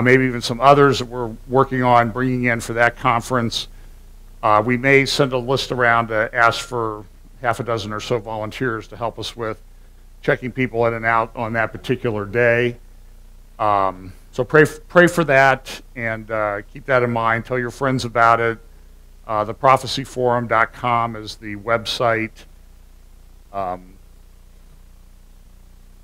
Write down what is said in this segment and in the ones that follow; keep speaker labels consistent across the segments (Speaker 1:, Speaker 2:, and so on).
Speaker 1: maybe even some others that we're working on bringing in for that conference. We may send a list around to ask for half a dozen or so volunteers to help us with checking people in and out on that particular day. So pray for that, and keep that in mind. Tell your friends about it. Theprophecyforum.com is the website. There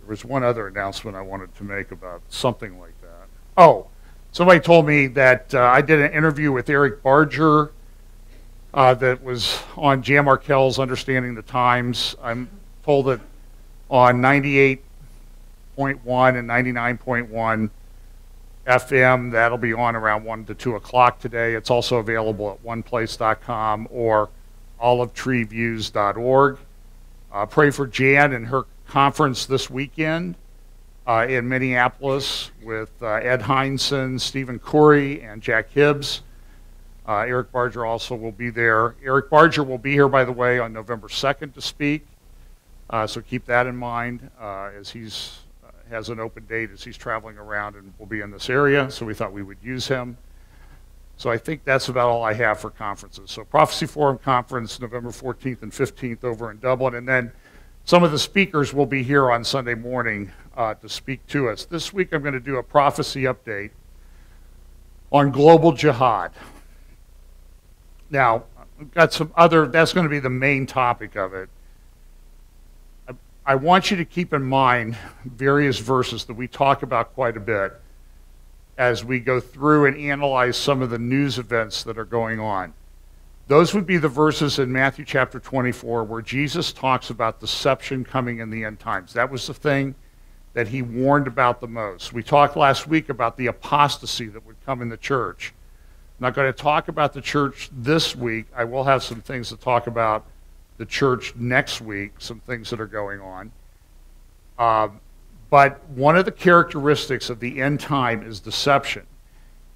Speaker 1: was one other announcement I wanted to make about something like that. Oh, somebody told me that I did an interview with Eric Barger that was on Jan Markell's Understanding the Times. I'm told that on 98.1 and 99.1 FM, that'll be on around 1 to 2 o'clock today. It's also available at oneplace.com or olivetreeviews.org. Pray for Jan and her conference this weekend in Minneapolis with Ed Heinsohn, Stephen Corey, and Jack Hibbs. Eric Barger also will be there. Eric Barger will be here, by the way, on November 2nd to speak. So keep that in mind as he's has an open date as he's traveling around and will be in this area. So we thought we would use him. So I think that's about all I have for conferences. So Prophecy Forum Conference, November 14th and 15th over in Dublin. And then some of the speakers will be here on Sunday morning to speak to us. This week I'm going to do a prophecy update on global jihad. Now, we've got some other, that's going to be the main topic of it. I want you to keep in mind various verses that we talk about quite a bit as we go through and analyze some of the news events that are going on. Those would be the verses in Matthew chapter 24 where Jesus talks about deception coming in the end times. That was the thing that he warned about the most. We talked last week about the apostasy that would come in the church. I'm not going to talk about the church this week. I will have some things to talk about the church next week, some things that are going on. But one of the characteristics of the end time is deception.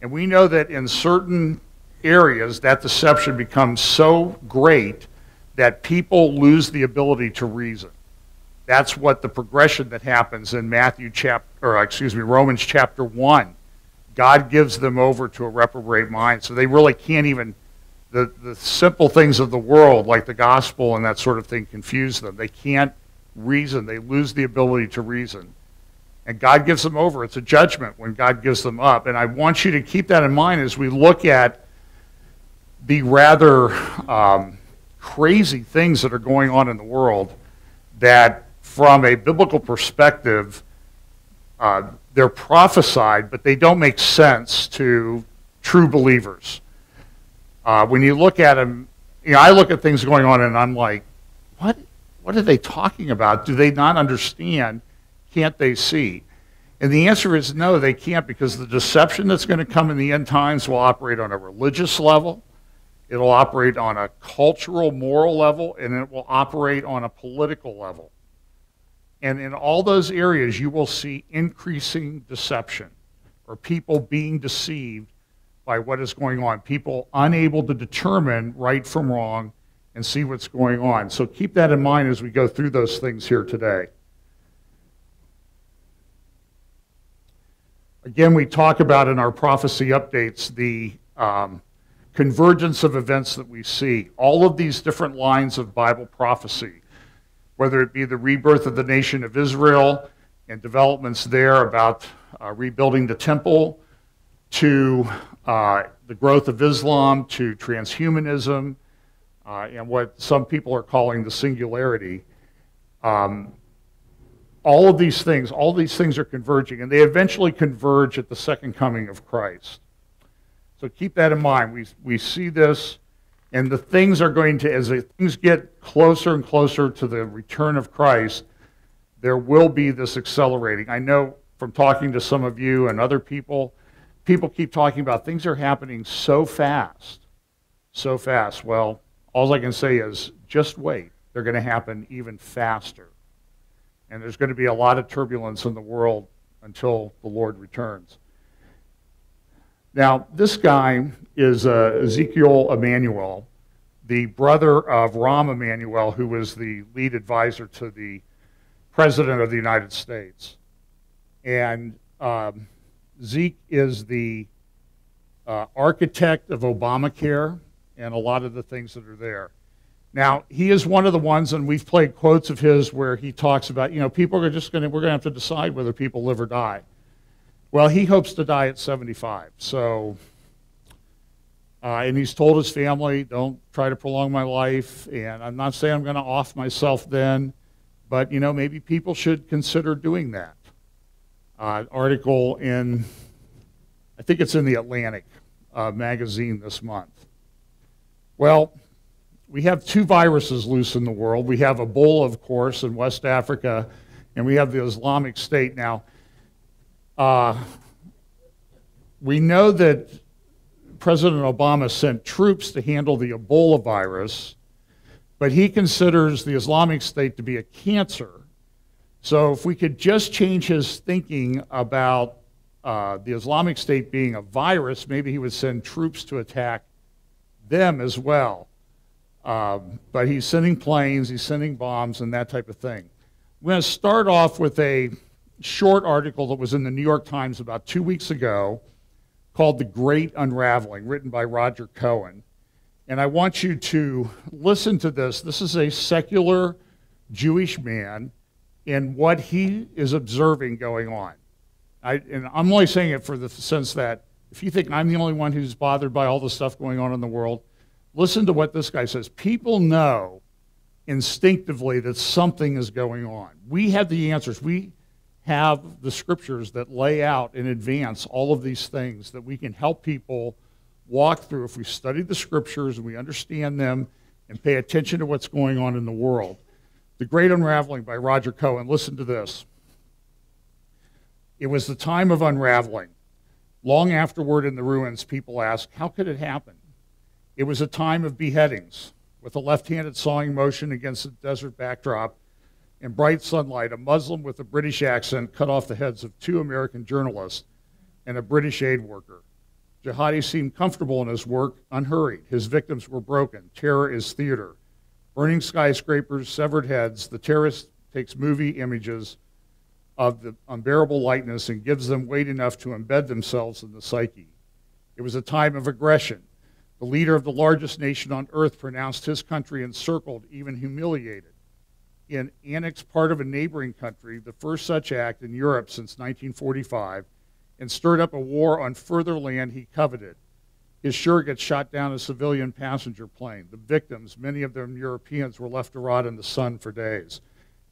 Speaker 1: And we know that in certain areas, that deception becomes so great that people lose the ability to reason. That's what the progression that happens in Romans chapter 1. God gives them over to a reprobate mind, so they really can't even, the simple things of the world, like the gospel and that sort of thing, confuse them. They can't reason. They lose the ability to reason. And God gives them over. It's a judgment when God gives them up. And I want you to keep that in mind as we look at the rather crazy things that are going on in the world that, from a biblical perspective, they're prophesied, but they don't make sense to true believers. When you look at them, I look at things going on and I'm like, what are they talking about? Do they not understand? Can't they see? And the answer is no, they can't, because the deception that's going to come in the end times will operate on a religious level, it'll operate on a cultural, moral level, and it will operate on a political level. And in all those areas, you will see increasing deception, or people being deceived by what is going on, people unable to determine right from wrong and see what's going on. So keep that in mind as we go through those things here today. Again, we talk about in our prophecy updates the convergence of events that we see. All of these different lines of Bible prophecy, whether it be the rebirth of the nation of Israel and developments there about rebuilding the temple, to the growth of Islam, to transhumanism, and what some people are calling the singularity. All of these things are converging, and they eventually converge at the second coming of Christ. So keep that in mind. We see this, and the things are going to, as things get closer and closer to the return of Christ, there will be this accelerating. I know from talking to some of you and other people keep talking about things are happening so fast, so fast. Well, all I can say is just wait. They're going to happen even faster. And there's going to be a lot of turbulence in the world until the Lord returns. Now, this guy is Ezekiel Emanuel, the brother of Rahm Emanuel, who was the lead advisor to the President of the United States. And Zeke is the architect of Obamacare and a lot of the things that are there. Now, he is one of the ones, and we've played quotes of his where he talks about, you know, people are just going to, we're going to have to decide whether people live or die. Well, he hopes to die at 75. So, and he's told his family, don't try to prolong my life. And I'm not saying I'm going to off myself then, but, you know, maybe people should consider doing that. Article in, I think it's in the Atlantic magazine this month. Well, we have two viruses loose in the world. We have Ebola, of course, in West Africa, and we have the Islamic State. Now, we know that President Obama sent troops to handle the Ebola virus, but he considers the Islamic State to be a cancer. So if we could just change his thinking about the Islamic State being a virus, maybe he would send troops to attack them as well. But he's sending planes, he's sending bombs, and that type of thing. I'm going to start off with a short article that was in the New York Times about 2 weeks ago called The Great Unraveling, written by Roger Cohen. And I want you to listen to this. This is a secular Jewish man and what he is observing going on. And I'm only saying it for the sense that if you think I'm the only one who's bothered by all the stuff going on in the world, listen to what this guy says. People know instinctively that something is going on. We have the answers. We have the scriptures that lay out in advance all of these things that we can help people walk through if we study the scriptures and we understand them and pay attention to what's going on in the world. The Great Unraveling by Roger Cohen. Listen to this. It was the time of unraveling. Long afterward in the ruins, people asked, how could it happen? It was a time of beheadings. With a left-handed sawing motion against a desert backdrop, in bright sunlight, a Muslim with a British accent cut off the heads of 2 American journalists and a British aid worker. Jihad seemed comfortable in his work, unhurried. His victims were broken. Terror is theater. Burning skyscrapers, severed heads. The terrorist takes movie images of the unbearable lightness and gives them weight enough to embed themselves in the psyche. It was a time of aggression. The leader of the largest nation on earth pronounced his country encircled, even humiliated. In annexed part of a neighboring country, the first such act in Europe since 1945, and stirred up a war on further land he coveted. His surrogate shot down a civilian passenger plane. The victims, many of them Europeans, were left to rot in the sun for days.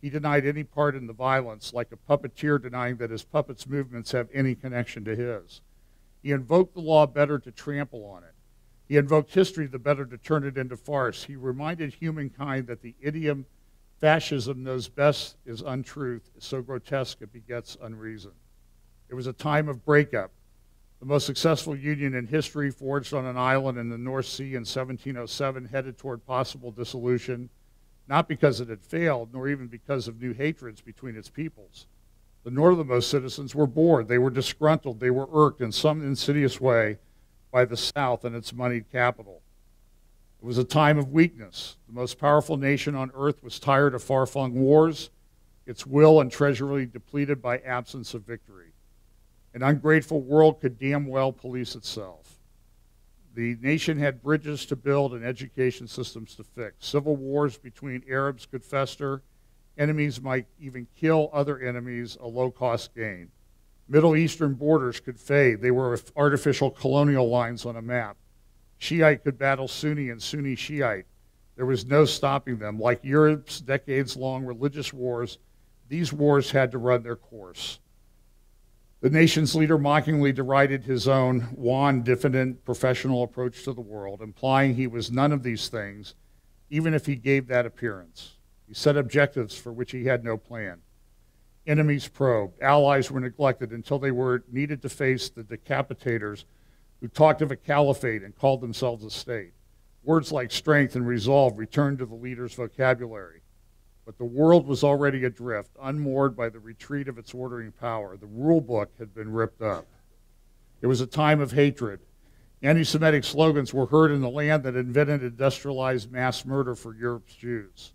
Speaker 1: He denied any part in the violence, like a puppeteer denying that his puppet's movements have any connection to his. He invoked the law better to trample on it. He invoked history the better to turn it into farce. He reminded humankind that the idiom fascism knows best is untruth, so grotesque it begets unreason. It was a time of breakup. The most successful union in history, forged on an island in the North Sea in 1707, headed toward possible dissolution, not because it had failed, nor even because of new hatreds between its peoples. The northernmost citizens were bored, they were disgruntled, they were irked in some insidious way by the South and its moneyed capital. It was a time of weakness. The most powerful nation on earth was tired of far-flung wars, its will and treasury depleted by absence of victory. An ungrateful world could damn well police itself. The nation had bridges to build and education systems to fix. Civil wars between Arabs could fester. Enemies might even kill other enemies, a low-cost gain. Middle Eastern borders could fade. They were artificial colonial lines on a map. Shiite could battle Sunni and Sunni Shiite. There was no stopping them. Like Europe's decades-long religious wars, these wars had to run their course. The nation's leader mockingly derided his own wan, diffident, professional approach to the world, implying he was none of these things, even if he gave that appearance. He set objectives for which he had no plan. Enemies probed. Allies were neglected until they were needed to face the decapitators who talked of a caliphate and called themselves a state. Words like strength and resolve returned to the leader's vocabulary. But the world was already adrift, unmoored by the retreat of its ordering power. The rule book had been ripped up. It was a time of hatred. Anti-Semitic slogans were heard in the land that invented industrialized mass murder for Europe's Jews.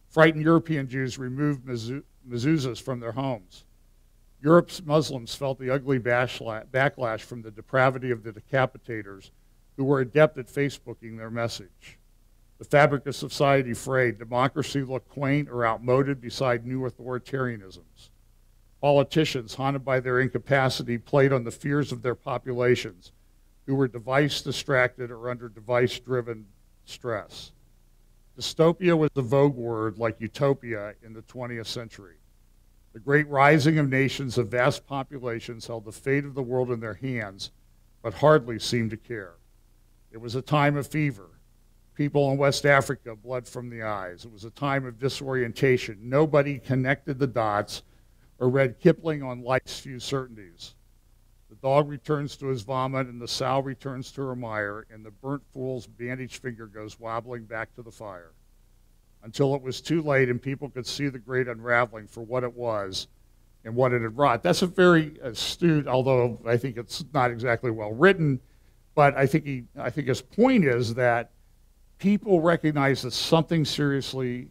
Speaker 1: Frightened European Jews removed mezuzahs from their homes. Europe's Muslims felt the ugly backlash from the depravity of the decapitators who were adept at Facebooking their message. The fabric of society frayed. Democracy looked quaint or outmoded beside new authoritarianisms. Politicians, haunted by their incapacity, played on the fears of their populations, who were device-distracted or under device-driven stress. Dystopia was the vogue word, like utopia, in the 20th century. The great rising of nations of vast populations held the fate of the world in their hands, but hardly seemed to care. It was a time of fever. People in West Africa bled from the eyes. It was a time of disorientation. Nobody connected the dots or read Kipling on life's few certainties. The dog returns to his vomit, and the sow returns to her mire, and the burnt fool's bandaged finger goes wobbling back to the fire. Until it was too late and people could see the great unraveling for what it was and what it had wrought. That's a very astute, although I think it's not exactly well written, but I think his point is that people recognize that something seriously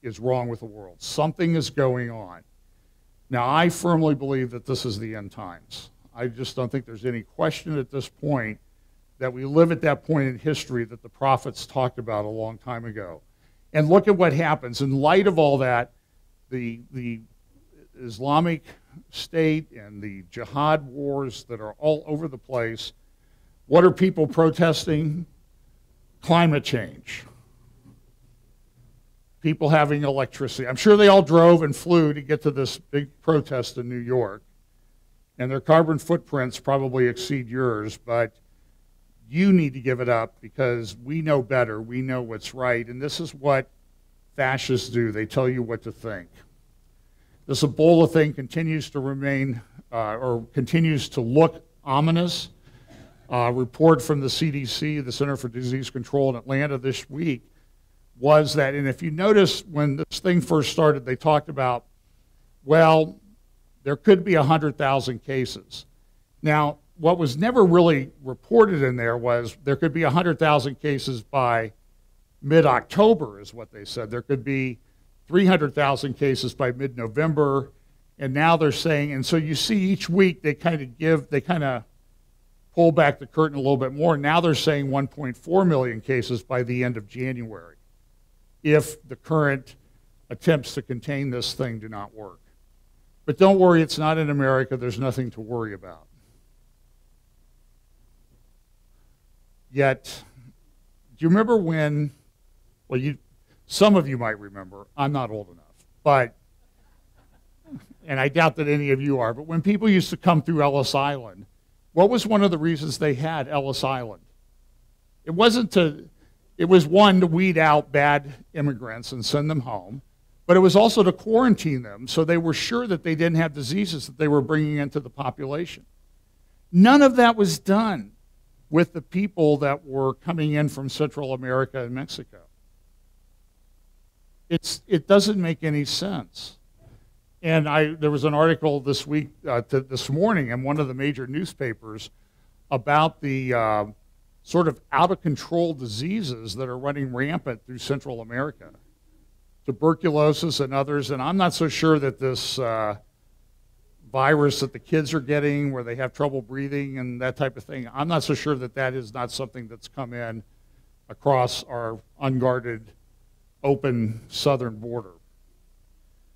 Speaker 1: is wrong with the world. Something is going on. Now, I firmly believe that this is the end times. I just don't think there's any question at this point that we live at that point in history that the prophets talked about a long time ago. And look at what happens. In light of all that, the Islamic State and the Jihad wars that are all over the place, what are people protesting? Climate change. People having electricity. I'm sure they all drove and flew to get to this big protest in New York, and their carbon footprints probably exceed yours, but you need to give it up because we know better. We know what's right, and this is what fascists do. They tell you what to think. This Ebola thing continues to remain, or continues to look ominous. Report from the CDC, the Center for Disease Control in Atlanta this week, was that, and if you notice when this thing first started, they talked about, well, there could be 100,000 cases. Now, what was never really reported in there was there could be 100,000 cases by mid-October, is what they said. There could be 300,000 cases by mid-November, and now they're saying, and so you see each week they kind of pull back the curtain a little bit more. Now they're saying 1.4 million cases by the end of January, if the current attempts to contain this thing do not work. But don't worry, it's not in America. There's nothing to worry about. Yet, do you remember when, well, some of you might remember, I'm not old enough, but, and I doubt that any of you are, but when people used to come through Ellis Island, what was one of the reasons they had Ellis Island? It was one, to weed out bad immigrants and send them home, but it was also to quarantine them so they were sure that they didn't have diseases that they were bringing into the population. None of that was done with the people that were coming in from Central America and Mexico. It doesn't make any sense. And there was an article this week, this morning in one of the major newspapers about the sort of out-of-control diseases that are running rampant through Central America. Tuberculosis and others, and I'm not so sure that this virus that the kids are getting where they have trouble breathing and that type of thing, I'm not so sure that that is not something that's come in across our unguarded, open southern border.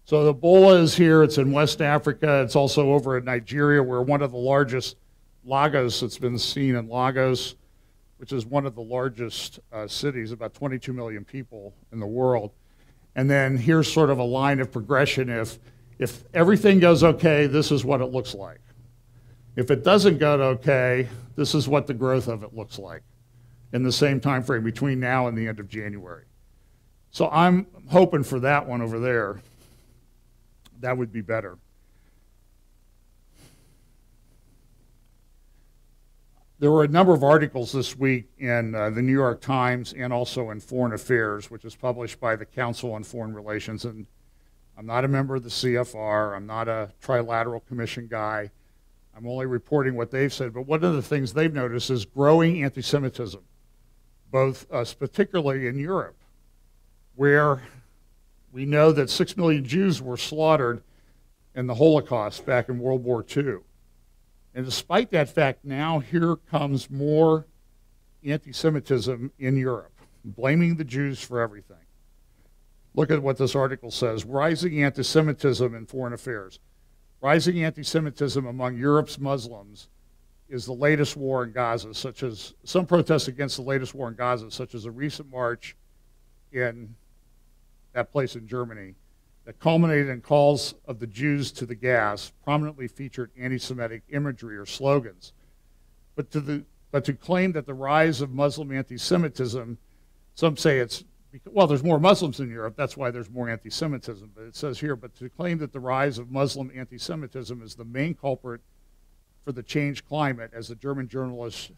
Speaker 1: So the Ebola is here. It's in West Africa. It's also over in Nigeria, where one of the largest, Lagos, it's been seen in Lagos, which is one of the largest cities, about 22 million people in the world. And then here's sort of a line of progression. If everything goes okay, this is what it looks like. If it doesn't go okay, this is what the growth of it looks like in the same time frame between now and the end of January. So I'm hoping for that one over there. That would be better. There were a number of articles this week in the New York Times and also in Foreign Affairs, which is published by the Council on Foreign Relations. And I'm not a member of the CFR. I'm not a trilateral commission guy. I'm only reporting what they've said. But one of the things they've noticed is growing anti-Semitism, both particularly in Europe, where we know that 6 million Jews were slaughtered and the Holocaust back in World War II. And despite that fact, now here comes more anti-Semitism in Europe, blaming the Jews for everything. Look at what this article says. Rising anti-Semitism in foreign affairs. Rising anti-Semitism among Europe's Muslims is the latest war in Gaza, such as some protests against the latest war in Gaza, such as a recent march in that place in Germany that culminated in calls of the Jews to the gas, prominently featured anti-Semitic imagery or slogans. But to claim that the rise of Muslim anti-Semitism, some say it's, well, there's more Muslims in Europe, that's why there's more anti-Semitism, but it says here, but to claim that the rise of Muslim anti-Semitism is the main culprit for the changed climate, as the German journalist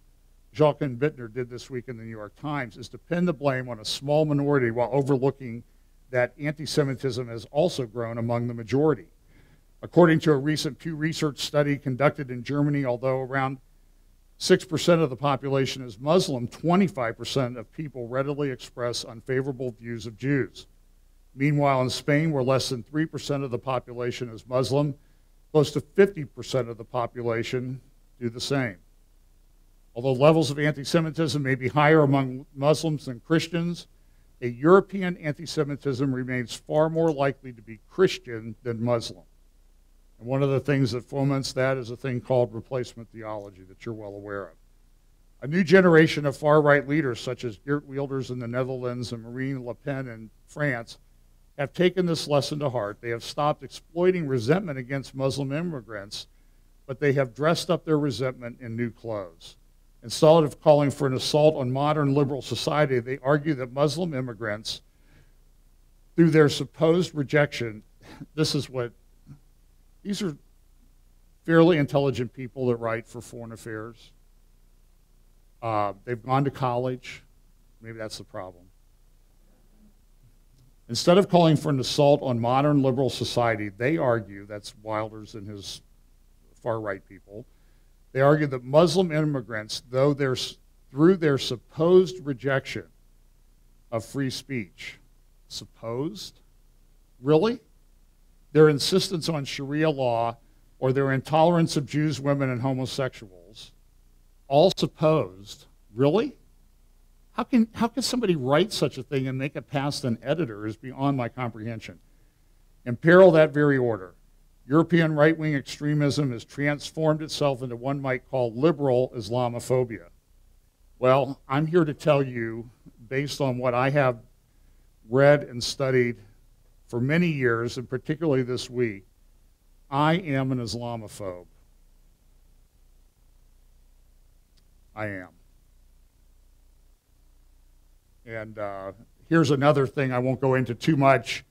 Speaker 1: Jochen Bittner did this week in the New York Times, is to pin the blame on a small minority while overlooking that anti-Semitism has also grown among the majority. According to a recent Pew Research study conducted in Germany, although around 6% of the population is Muslim, 25% of people readily express unfavorable views of Jews. Meanwhile, in Spain, where less than 3% of the population is Muslim, close to 50% of the population do the same. Although levels of anti-Semitism may be higher among Muslims than Christians, a European anti-Semitism remains far more likely to be Christian than Muslim. And one of the things that foments that is a thing called replacement theology that you're well aware of. A new generation of far-right leaders, such as Geert Wilders in the Netherlands and Marine Le Pen in France, have taken this lesson to heart. They have stopped exploiting resentment against Muslim immigrants, but they have dressed up their resentment in new clothes. Instead of calling for an assault on modern liberal society, they argue that Muslim immigrants, through their supposed rejection, these are fairly intelligent people that write for Foreign Affairs. They've gone to college. Maybe that's the problem. Instead of calling for an assault on modern liberal society, they argue, that's Wilders and his far-right people, they argue that Muslim immigrants, through their supposed rejection of free speech, supposed? Really? Their insistence on Sharia law or their intolerance of Jews, women, and homosexuals, all supposed? Really? How can somebody write such a thing and make it past an editor is beyond my comprehension. Imperil that very order. European right-wing extremism has transformed itself into one might call liberal Islamophobia. Well, I'm here to tell you, based on what I have read and studied for many years, and particularly this week, I am an Islamophobe. I am. And here's another thing I won't go into too much.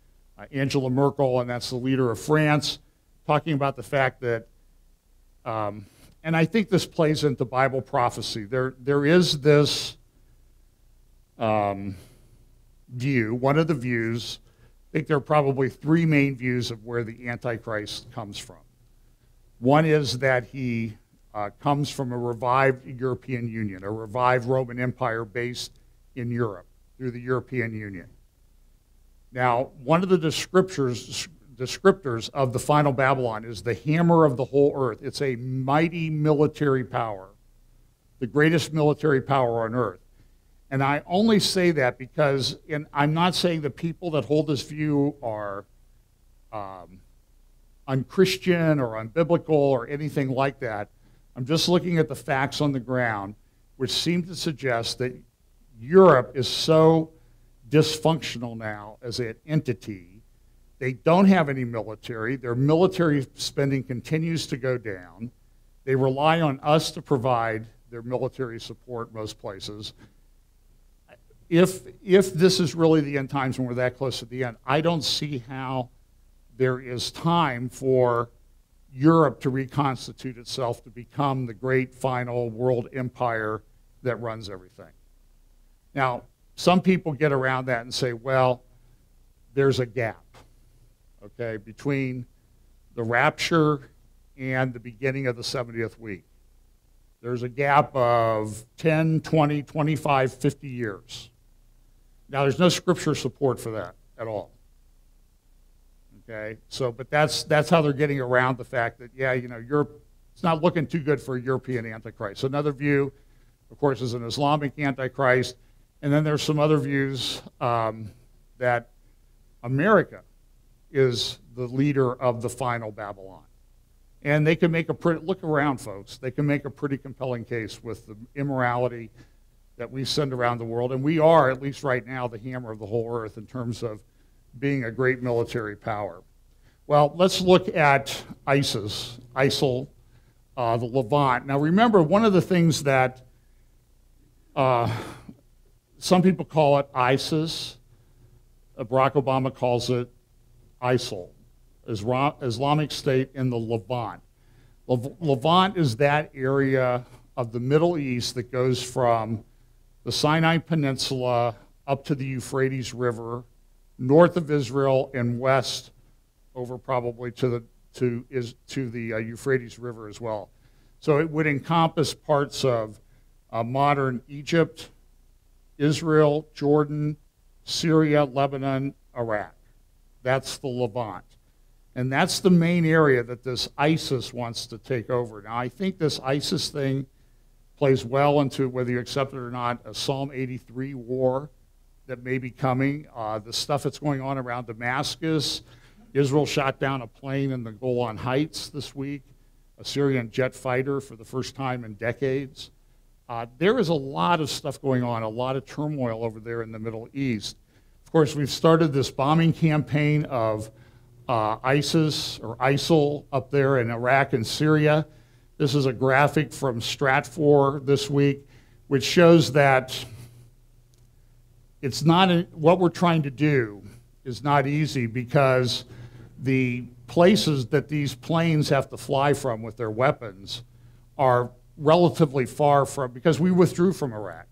Speaker 1: Angela Merkel, and that's the leader of France, talking about the fact that, and I think this plays into Bible prophecy. There is this view, one of the views, I think there are probably three main views of where the Antichrist comes from. One is that he comes from a revived European Union, a revived Roman Empire based in Europe through the European Union. Now, one of the descriptors of the final Babylon is the hammer of the whole earth. It's a mighty military power, the greatest military power on earth. And I only say that because, and I'm not saying the people that hold this view are unchristian or unbiblical or anything like that. I'm just looking at the facts on the ground, which seem to suggest that Europe is so dysfunctional now as an entity. They don't have any military. Their military spending continues to go down. They rely on us to provide their military support most places. If this is really the end times and we're that close to the end, I don't see how there is time for Europe to reconstitute itself to become the great final world empire that runs everything. Now, some people get around that and say, well, there's a gap, okay, between the rapture and the beginning of the 70th week. There's a gap of 10, 20, 25, 50 years. Now, there's no scripture support for that at all, Okay, so but that's how they're getting around the fact that, yeah, you know, Europe, it's not looking too good for a European Antichrist. So another view, of course, is an Islamic Antichrist, and then there's some other views that America is the leader of the final Babylon. And they can make a pretty, look around, folks, they can make a pretty compelling case with the immorality that we send around the world. And we are, at least right now, the hammer of the whole earth in terms of being a great military power. Well, let's look at ISIL, the Levant. Now remember, one of the things that some people call it ISIS, Barack Obama calls it ISIL, Islamic State in the Levant. Levant is that area of the Middle East that goes from the Sinai Peninsula up to the Euphrates River, north of Israel and west over probably to the Euphrates River as well. So it would encompass parts of modern Egypt, Israel, Jordan, Syria, Lebanon, Iraq. That's the Levant. And that's the main area that this ISIS wants to take over. Now, I think this ISIS thing plays well into, whether you accept it or not, a Psalm 83 war that may be coming. The stuff that's going on around Damascus. Israel shot down a plane in the Golan Heights this week, a Syrian jet fighter for the first time in decades. There is a lot of stuff going on, a lot of turmoil over there in the Middle East. Of course, we've started this bombing campaign of ISIS or ISIL up there in Iraq and Syria. This is a graphic from Stratfor this week, which shows that it's not what we're trying to do is not easy, because the places that these planes have to fly from with their weapons are relatively far from, because we withdrew from Iraq.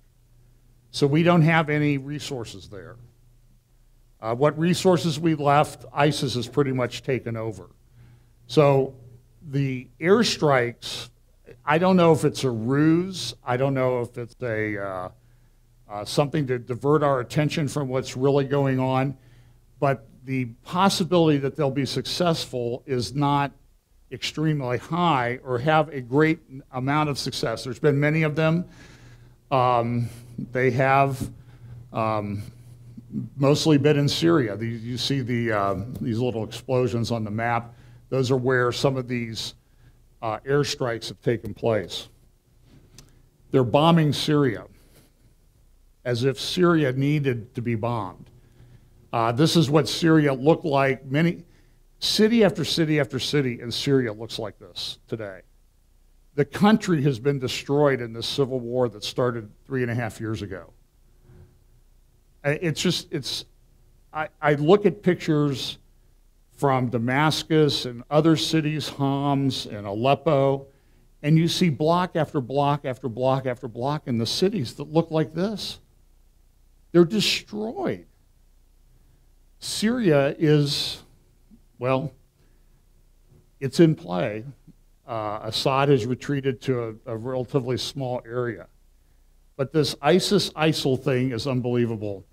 Speaker 1: So we don't have any resources there. What resources we left, ISIS has pretty much taken over. So the airstrikes, I don't know if it's a ruse. I don't know if it's a something to divert our attention from what's really going on. But the possibility that they'll be successful is not extremely high or have a great amount of success. There's been many of them. They have mostly been in Syria. You see these little explosions on the map. Those are where some of these airstrikes have taken place. They're bombing Syria as if Syria needed to be bombed. This is what Syria looked like. City after city after city in Syria looks like this today. The country has been destroyed in this civil war that started 3.5 years ago. I look at pictures from Damascus and other cities, Homs and Aleppo, and you see block after block after block after block in the cities that look like this. They're destroyed. Syria is, well, it's in play. Assad has retreated to a relatively small area. But this ISIS-ISIL thing is unbelievable.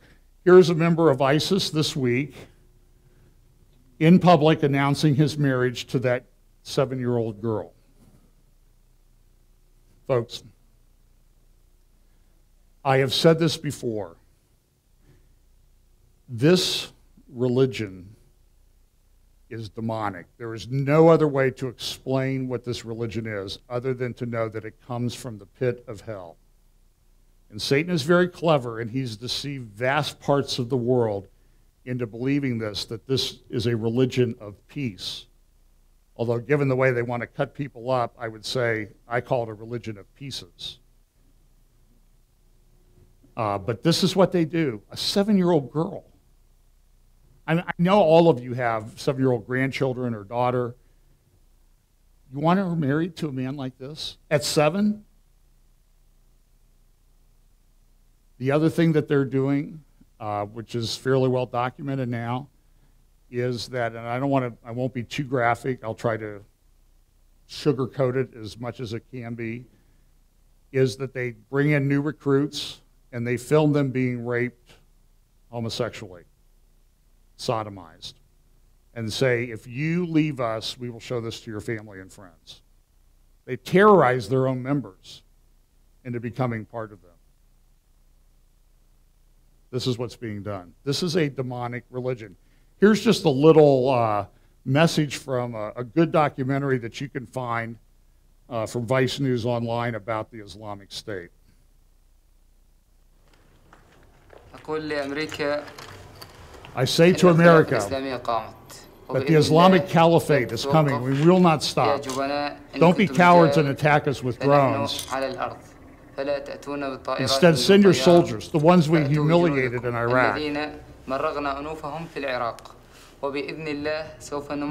Speaker 1: Here's a member of ISIS this week in public announcing his marriage to that 7-year-old girl. Folks, I have said this before. This religion is demonic. There is no other way to explain what this religion is other than to know that it comes from the pit of hell. And Satan is very clever, and he's deceived vast parts of the world into believing that this is a religion of peace. Although given the way they want to cut people up, I would say I call it a religion of pieces. But this is what they do. A 7-year-old girl. I know all of you have 7-year-old grandchildren or daughter. You want her married to a man like this at 7? The other thing that they're doing, which is fairly well documented now, is that, and I won't be too graphic, I'll try to sugarcoat it as much as it can be, is that they bring in new recruits and they film them being raped homosexually, sodomized. and say, if you leave us, we will show this to your family and friends. They terrorize their own members into becoming part of them. This is what's being done. This is a demonic religion. Here's just a little message from a good documentary that you can find from Vice News Online about the Islamic State. I say to America that the Islamic Caliphate is coming. We will not stop. Don't be cowards and attack us with drones. Instead, send your soldiers, the ones we humiliated in Iraq. We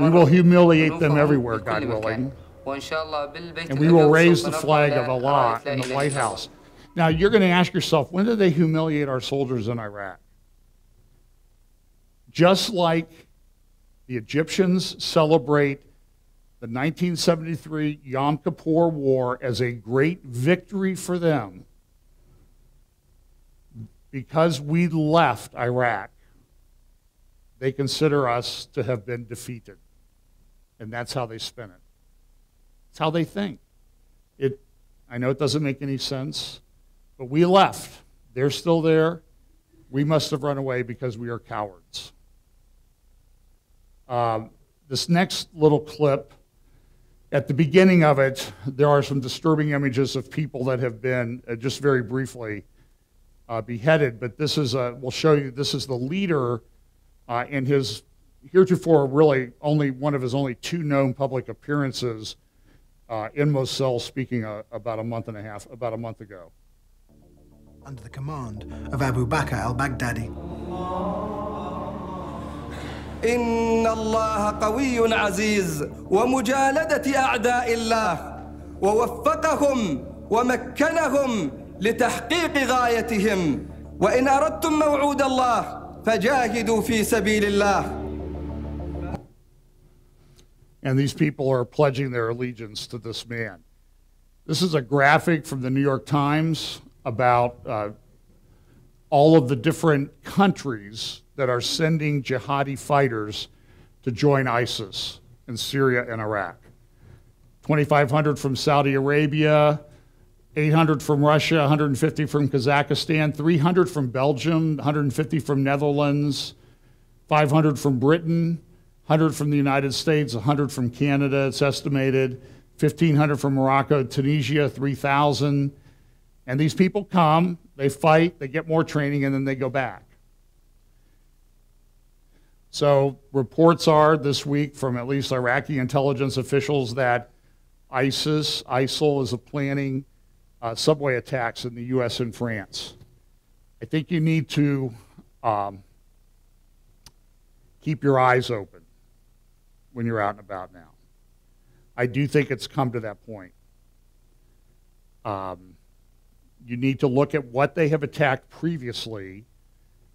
Speaker 1: will humiliate them everywhere, God willing. And we will raise the flag of Allah in the White House. Now, you're going to ask yourself, when did they humiliate our soldiers in Iraq? Just like the Egyptians celebrate the 1973 Yom Kippur War as a great victory for them, because we left Iraq, they consider us to have been defeated. And that's how they spin it. It's how they think. I know it doesn't make any sense, but we left. They're still there. We must have run away because we are cowards. This next little clip, at the beginning of it, there are some disturbing images of people that have been, just very briefly, beheaded. But this is, we'll show you, this is the leader in his, heretofore really only one of his only two known public appearances in Mosul, speaking about a month ago.
Speaker 2: Under the command of Abu Bakr al-Baghdadi.
Speaker 3: إن الله قوي عزيز ومجالدة أعداء الله ووفقهم ومكنهم لتحقيق غايتهم وإن أردتم موعود الله فجاهدوا في سبيل الله.
Speaker 1: And these people are pledging their allegiance to this man. This is a graphic from the New York Times about all of the different countries that are sending jihadi fighters to join ISIS in Syria and Iraq. 2,500 from Saudi Arabia, 800 from Russia, 150 from Kazakhstan, 300 from Belgium, 150 from Netherlands, 500 from Britain, 100 from the United States, 100 from Canada, it's estimated, 1,500 from Morocco, Tunisia, 3,000. And these people come, they fight, they get more training, and then they go back. So reports are this week from at least Iraqi intelligence officials that ISIL is planning subway attacks in the U.S. and France. I think you need to keep your eyes open when you're out and about now. I do think it's come to that point. You need to look at what they have attacked previously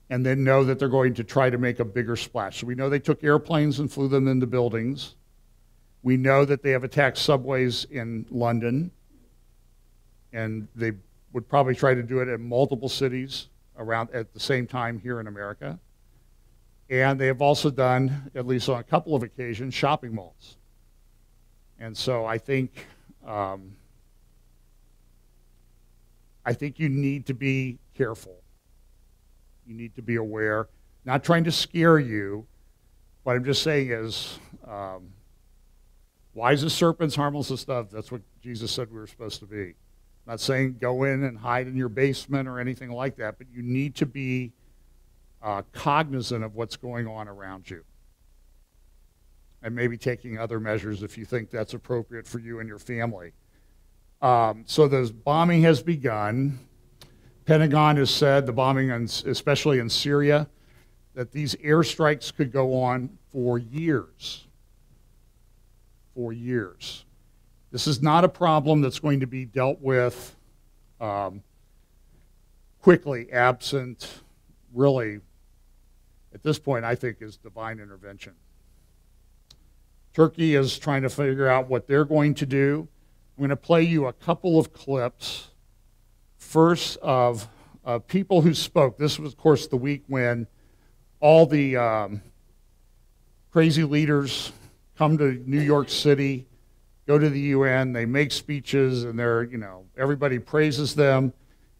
Speaker 1: and then know that they're going to try to make a bigger splash. So we know they took airplanes and flew them into buildings. We know that they have attacked subways in London, and they would probably try to do it in multiple cities around at the same time here in America. And they have also done, at least on a couple of occasions, shopping malls. And so I think you need to be careful. You need to be aware. Not trying to scare you. What I'm just saying is, wise as serpents, harmless as doves. That's what Jesus said we were supposed to be. I'm not saying go in and hide in your basement or anything like that, but you need to be cognizant of what's going on around you. And maybe taking other measures if you think that's appropriate for you and your family. So the bombing has begun. Pentagon has said, the bombing, especially in Syria, that these airstrikes could go on for years. For years. This is not a problem that's going to be dealt with quickly, absent, really, at this point, I think, is divine intervention. Turkey is trying to figure out what they're going to do. I'm going to play you a couple of clips. First, of people who spoke. This was, of course, the week when all the crazy leaders come to New York City, go to the UN, they make speeches, and they're, you know, everybody praises them,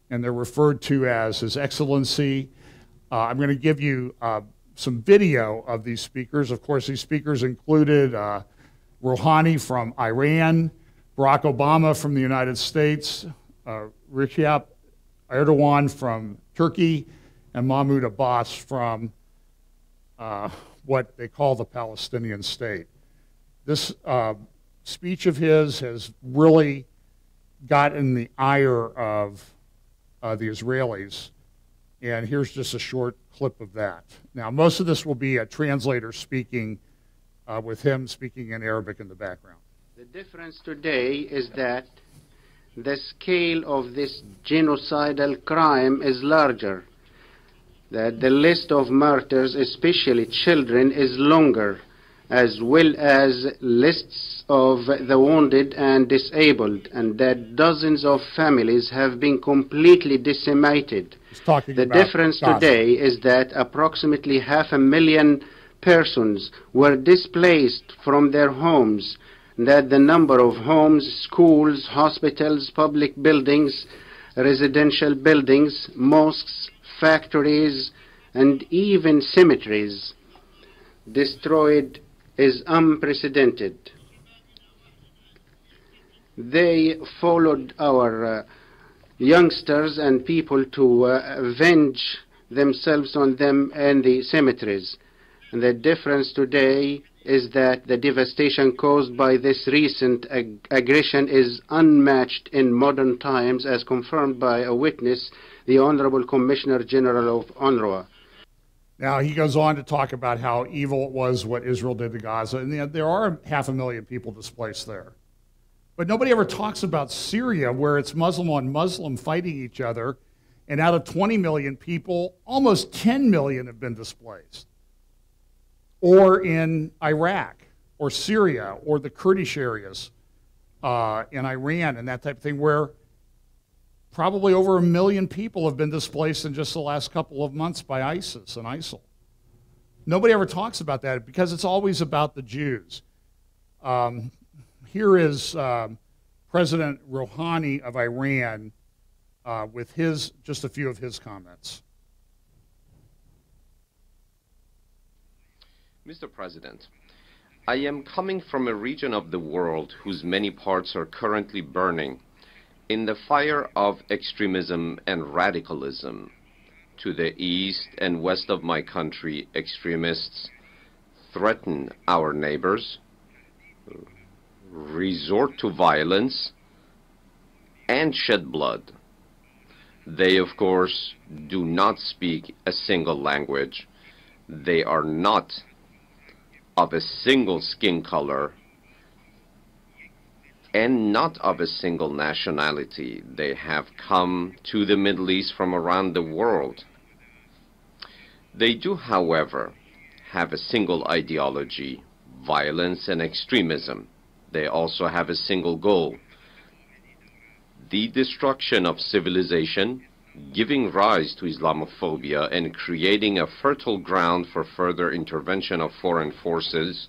Speaker 1: and they're referred to as His Excellency. I'm going to give you some video of these speakers. Of course, these speakers included Rouhani from Iran, Barack Obama from the United States, Recep Erdogan from Turkey, and Mahmoud Abbas from what they call the Palestinian state. This speech of his has really gotten the ire of the Israelis, and here's just a short clip of that. Now, most of this will be a translator speaking, with him speaking in Arabic in the background.
Speaker 4: The difference today is that the scale of this genocidal crime is larger, that the list of martyrs, especially children, is longer, as well as lists of the wounded and disabled, and that dozens of families have been completely decimated. The difference today is that approximately 500,000 persons were displaced from their homes, that the number of homes, schools, hospitals, public buildings, residential buildings, mosques, factories, and even cemeteries destroyed is unprecedented. They followed our youngsters and people to avenge themselves on them in the cemeteries. And the difference today is that the devastation caused by this recent aggression is unmatched in modern times, as confirmed by a witness, the Honorable Commissioner General of UNRWA.
Speaker 1: Now, he goes on to talk about how evil it was what Israel did to Gaza, and there are 500,000 people displaced there. But nobody ever talks about Syria, where it's Muslim on Muslim fighting each other, and out of 20 million people, almost 10 million have been displaced. Or in Iraq, or Syria, or the Kurdish areas in Iran, and that type of thing, where probably over 1 million people have been displaced in just the last couple of months by ISIS and ISIL. Nobody ever talks about that because it's always about the Jews. Here is President Rouhani of Iran with just a few of his comments.
Speaker 5: Mr. President, I am coming from a region of the world whose many parts are currently burning in the fire of extremism and radicalism. To the east and west of my country, extremists threaten our neighbors, resort to violence, and shed blood. They, of course, do not speak a single language. They are not of a single skin color and not of a single nationality. They have come to the Middle East from around the world. They do, however, have a single ideology, violence and extremism. They also have a single goal: the destruction of civilization, giving rise to Islamophobia, and creating a fertile ground for further intervention of foreign forces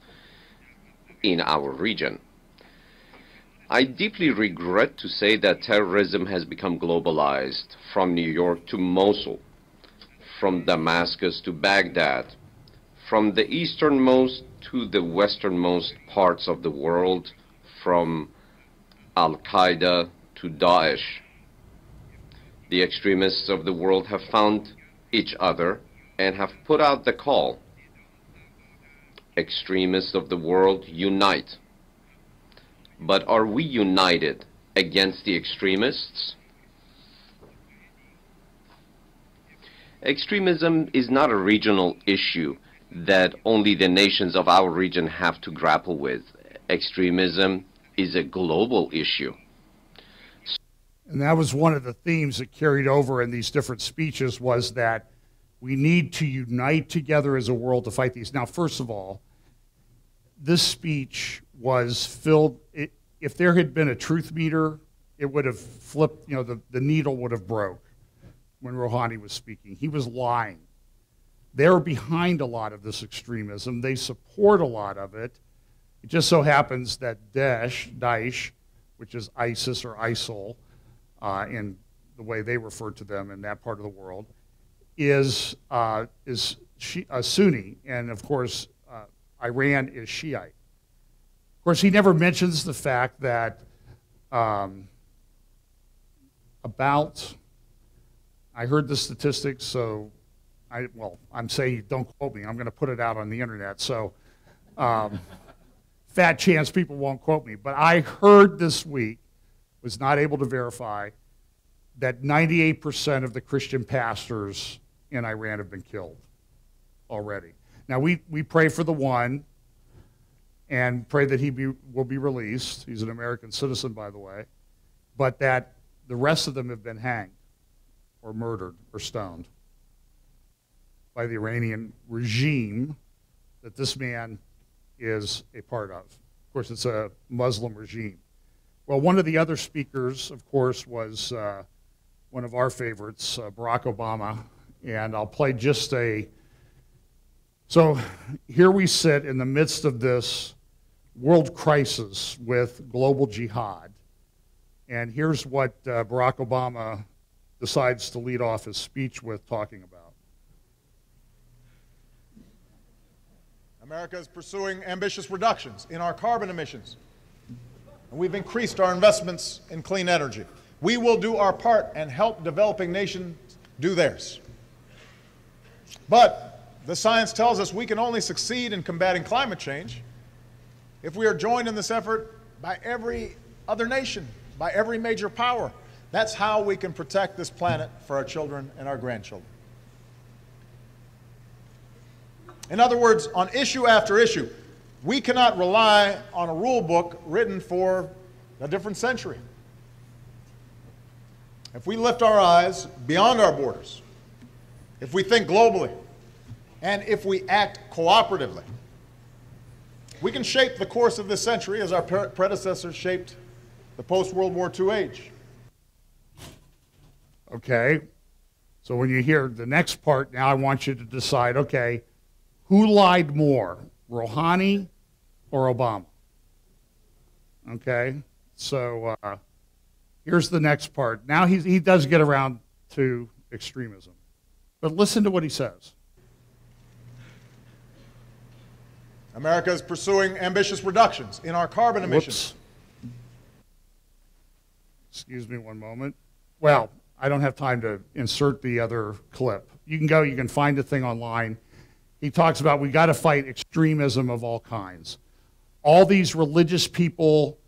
Speaker 5: in our region. I deeply regret to say that terrorism has become globalized, from New York to Mosul, from Damascus to Baghdad, from the easternmost to the westernmost parts of the world, from Al-Qaeda to Daesh. The extremists of the world have found each other and have put out the call. Extremists of the world, unite. But are we united against the extremists? Extremism is not a regional issue that only the nations of our region have to grapple with. Extremism is a global issue.
Speaker 1: And that was one of the themes that carried over in these different speeches, was that we need to unite together as a world to fight these. Now, first of all, this speech was filled, if there had been a truth meter, it would have flipped, the needle would have broke when Rouhani was speaking. He was lying. They're behind a lot of this extremism. They support a lot of it. It just so happens that Daesh, which is ISIS or ISIL, in the way they refer to them in that part of the world, is Sunni, and of course, Iran is Shiite. Of course, he never mentions the fact that I heard the statistics, so I'm saying don't quote me. I'm going to put it out on the internet, so fat chance people won't quote me. But I heard this week, was not able to verify, that 98% of the Christian pastors in Iran have been killed already. Now, we pray for the one and pray that he will be released. He's an American citizen, by the way. But that the rest of them have been hanged or murdered or stoned by the Iranian regime that this man is a part of. Of course, it's a Muslim regime. Well, one of the other speakers, of course, was one of our favorites, Barack Obama. And I'll play just so here we sit in the midst of this world crisis with global jihad. And here's what Barack Obama decides to lead off his speech with talking about.
Speaker 6: America is pursuing ambitious reductions in our carbon emissions. And we've increased our investments in clean energy. We will do our part and help developing nations do theirs. But the science tells us we can only succeed in combating climate change if we are joined in this effort by every other nation, by every major power. That's how we can protect this planet for our children and our grandchildren. In other words, on issue after issue, we cannot rely on a rule book written for a different century. If we lift our eyes beyond our borders, if we think globally, and if we act cooperatively, we can shape the course of this century as our predecessors shaped the post-World War II age.
Speaker 1: Okay, so when you hear the next part, now I want you to decide, okay, who lied more, Rouhani or Obama? Okay, so here's the next part. Now he does get around to extremism, but listen to what he says.
Speaker 6: America is pursuing ambitious reductions in our carbon emissions.
Speaker 1: Excuse me one moment. Well, I don't have time to insert the other clip. You can find the thing online. He talks about we got to fight extremism of all kinds. All these religious people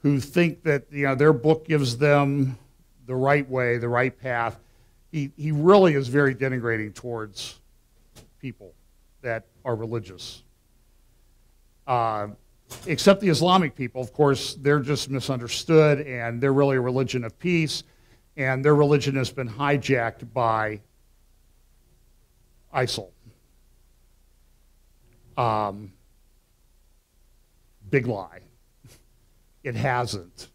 Speaker 1: who think that their book gives them the right way, the right path. He really is very denigrating towards people that are religious. Except the Islamic people, of course, they're just misunderstood, and they're really a religion of peace, and their religion has been hijacked by ISIL. Big lie. It hasn't.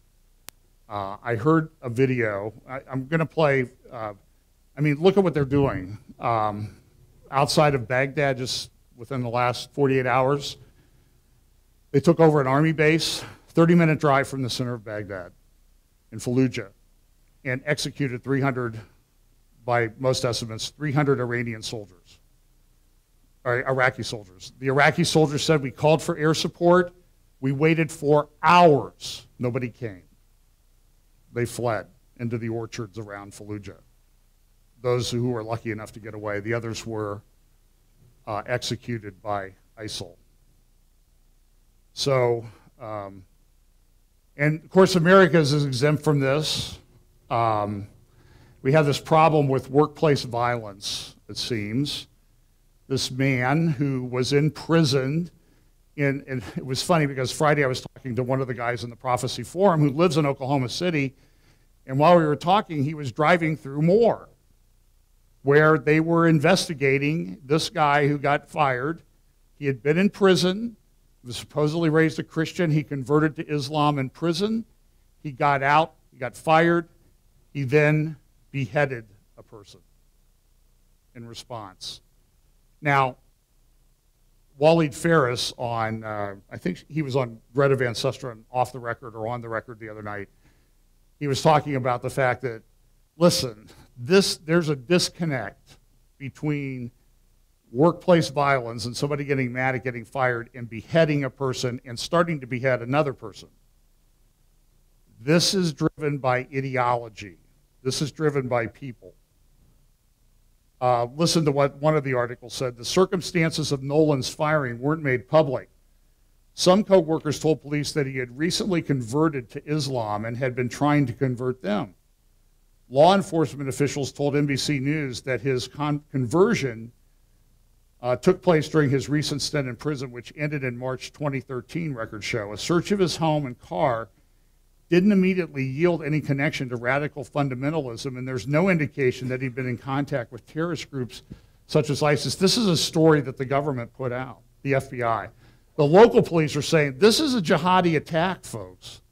Speaker 1: I heard a video. I'm going to play. Look at what they're doing. Outside of Baghdad, just within the last 48 hours, they took over an army base, 30-minute drive from the center of Baghdad, in Fallujah, and executed 300, by most estimates, 300 Iranian soldiers, or Iraqi soldiers. The Iraqi soldiers said, we called for air support. We waited for hours. Nobody came. They fled into the orchards around Fallujah. Those who were lucky enough to get away. The others were executed by ISIL. So, and of course, America is exempt from this. We have this problem with workplace violence, it seems. This man who was in prison, and it was funny because Friday I was talking to one of the guys in the Prophecy Forum who lives in Oklahoma City, and while we were talking, he was driving through Moore, where they were investigating this guy who got fired. He had been in prison, was supposedly raised a Christian. He converted to Islam in prison. He got out, he got fired. He then beheaded a person in response. Now, Waleed Ferris on, I think he was on Greta Van Susteren off the record or on the record the other night. He was talking about the fact that, listen, there's a disconnect between workplace violence and somebody getting mad at getting fired and beheading a person and starting to behead another person. This is driven by ideology. This is driven by people. Listen to what one of the articles said. The circumstances of Nolan's firing weren't made public. Some co-workers told police that he had recently converted to Islam and had been trying to convert them. Law enforcement officials told NBC News that his conversion took place during his recent stint in prison, which ended in March 2013, records show. A search of his home and car didn't immediately yield any connection to radical fundamentalism, and there's no indication that he'd been in contact with terrorist groups such as ISIS. This is a story that the government put out, the FBI. The local police are saying, this is a jihadi attack, folks.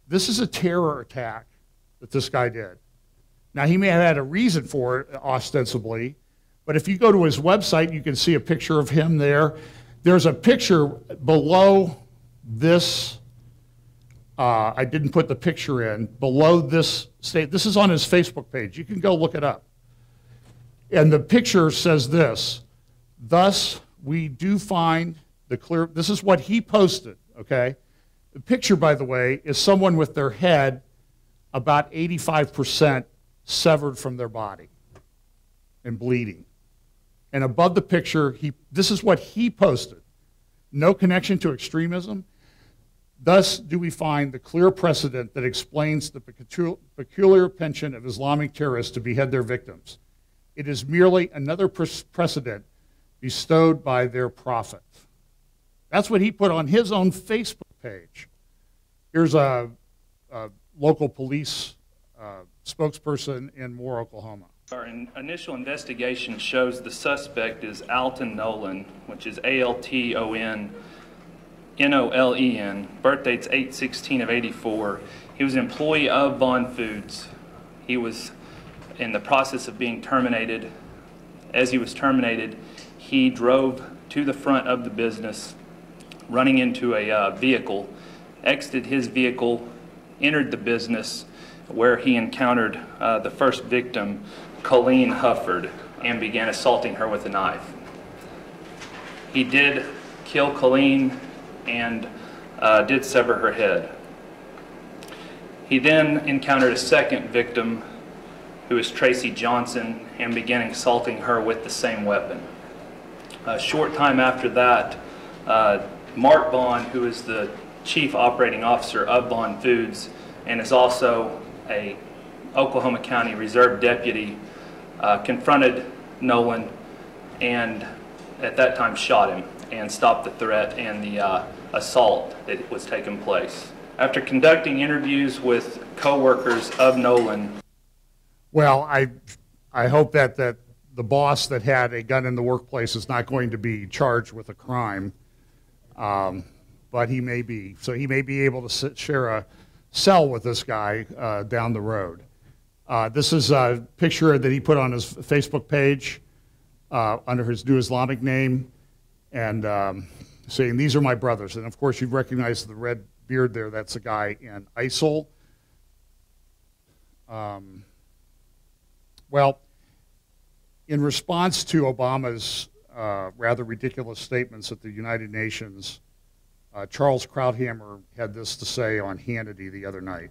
Speaker 1: This is a terror attack that this guy did. Now, he may have had a reason for it, ostensibly, but if you go to his website, you can see a picture of him there. There's a picture below this. I didn't put the picture in. Below this state, this is on his Facebook page. You can go look it up. And the picture says this: thus, we do find the clear, this is what he posted, okay? The picture, by the way, is someone with their head about 85% severed from their body and bleeding. And above the picture, this is what he posted. No connection to extremism. Thus do we find the clear precedent that explains the peculiar penchant of Islamic terrorists to behead their victims. It is merely another precedent bestowed by their prophet. That's what he put on his own Facebook page. Here's a local police spokesperson in Moore, Oklahoma.
Speaker 7: Our initial investigation shows the suspect is Alton Nolan, which is A-L-T-O-N N-O-L-E-N, birth date's 8/16 of 84. He was an employee of Bond Foods. He was in the process of being terminated. As he was terminated, he drove to the front of the business, running into a vehicle, exited his vehicle, entered the business, where he encountered the first victim, Colleen Hufford, and began assaulting her with a knife. He did kill Colleen and did sever her head. He then encountered a second victim, who is Tracy Johnson, and began assaulting her with the same weapon. A short time after that, Mark Bond, who is the chief operating officer of Bond Foods and is also a Oklahoma County Reserve deputy, confronted Nolan and at that time shot him and stopped the threat and the assault that was taking place. After conducting interviews with co-workers of Nolan.
Speaker 1: Well, I hope that the boss that had a gun in the workplace is not going to be charged with a crime, but he may be. So he may be able to share a cell with this guy down the road. This is a picture that he put on his Facebook page under his new Islamic name, and saying, "These are my brothers." And of course, you recognize the red beard there. That's a guy in ISIL. Well, in response to Obama's rather ridiculous statements at the United Nations, Charles Krauthammer had this to say on Hannity the other night.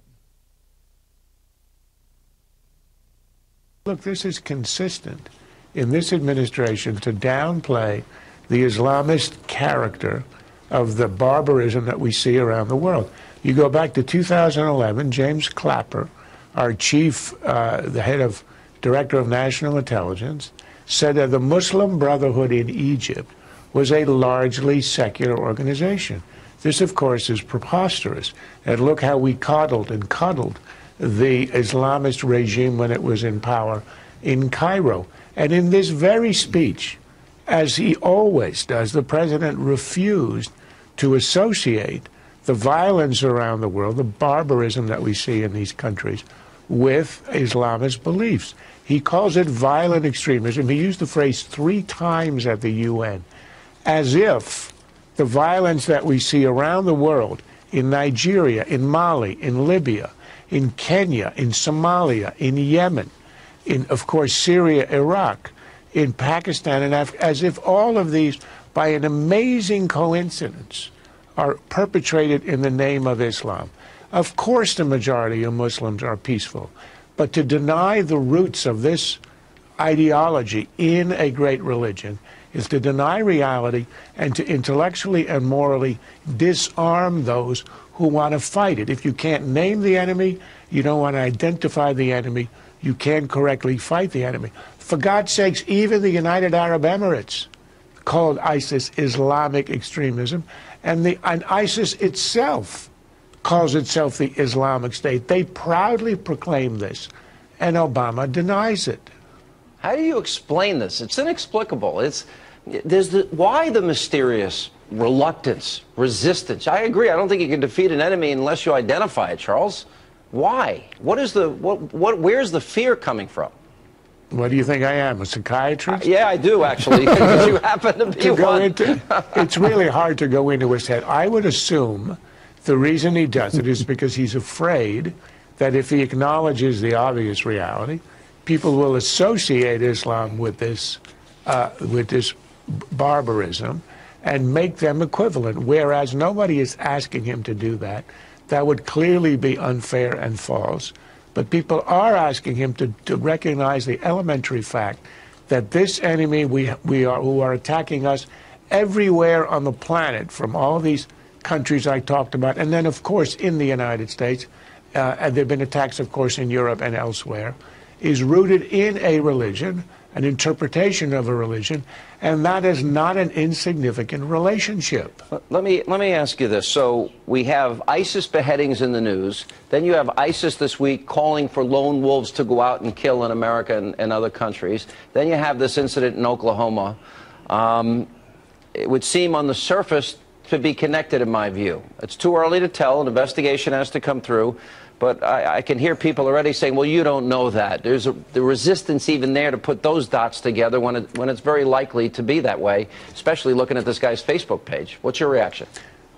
Speaker 8: Look, this is consistent in this administration to downplay the Islamist character of the barbarism that we see around the world. You go back to 2011, James Clapper, our chief, the head of Director of National Intelligence, said that the Muslim Brotherhood in Egypt was a largely secular organization. This, of course, is preposterous. And look how we coddled and cuddled the Islamist regime when it was in power in Cairo. And in this very speech, as he always does, the president refused to associate the violence around the world, the barbarism that we see in these countries, with Islamist beliefs. He calls it violent extremism. He used the phrase 3 times at the UN, as if the violence that we see around the world, in Nigeria, in Mali, in Libya, in Kenya, in Somalia, in Yemen, in, of course, Syria, Iraq, in Pakistan, and as if all of these, by an amazing coincidence, are perpetrated in the name of Islam. Of course the majority of Muslims are peaceful, but to deny the roots of this ideology in a great religion is to deny reality and to intellectually and morally disarm those who want to fight it. If you can't name the enemy, you don't want to identify the enemy, you can't correctly fight the enemy. For God's sakes, even the United Arab Emirates called ISIS Islamic extremism, and ISIS itself calls itself the Islamic State. They proudly proclaim this, and Obama denies it.
Speaker 9: How do you explain this? It's inexplicable. Why the mysterious reluctance, resistance? I agree. I don't think you can defeat an enemy unless you identify it, Charles. Why? Where's the fear coming from?
Speaker 8: What do you think I am, a psychiatrist?
Speaker 9: Yeah, I do, actually, because you happen to be one.
Speaker 8: It's really hard to go into his head. I would assume the reason he does it is because he's afraid that if he acknowledges the obvious reality, people will associate Islam with this barbarism and make them equivalent, whereas nobody is asking him to do that. That would clearly be unfair and false. But people are asking him to recognize the elementary fact that this enemy who are attacking us everywhere on the planet, from all these countries I talked about, and then, of course, in the United States, and there have been attacks, of course, in Europe and elsewhere, is rooted in a religion, an interpretation of a religion, and that is not an insignificant relationship.
Speaker 9: Let me ask you this. So we have ISIS beheadings in the news. Then you have ISIS this week calling for lone wolves to go out and kill in America and other countries. Then you have this incident in Oklahoma. It would seem on the surface to be connected, in my view. It's too early to tell. An investigation has to come through. But I can hear people already saying, well, you don't know that. There's the resistance even there to put those dots together when it's very likely to be that way, especially looking at this guy's Facebook page. What's your reaction?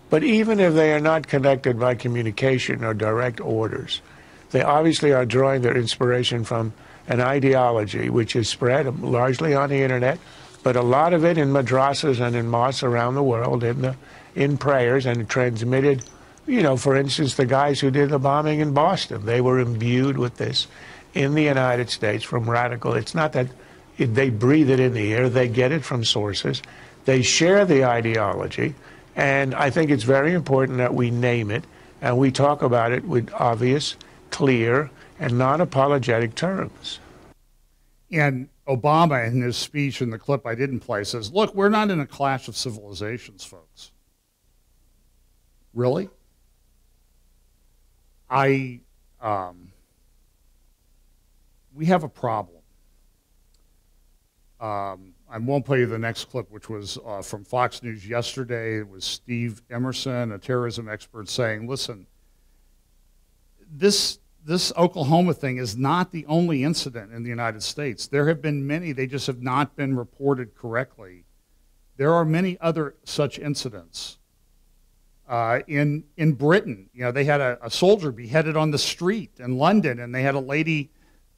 Speaker 8: But even if they are not connected by communication or direct orders, they obviously are drawing their inspiration from an ideology which is spread largely on the internet, but a lot of it in madrasas and in mosques around the world, in prayers, and transmitted. You know, for instance, the guys who did the bombing in Boston, they were imbued with this in the United States from radical. It's not that they breathe it in the air. They get it from sources. They share the ideology. And I think it's very important that we name it and we talk about it with obvious, clear, and non-apologetic terms.
Speaker 1: And Obama, in his speech in the clip I didn't play, says, look, we're not in a clash of civilizations, folks. Really? We have a problem. I won't play you the next clip, which was from Fox News yesterday. It was Steve Emerson, a terrorism expert, saying, listen, this Oklahoma thing is not the only incident in the United States. There have been many. They just have not been reported correctly. There are many other such incidents. In Britain, you know, they had a soldier beheaded on the street in London, and they had a lady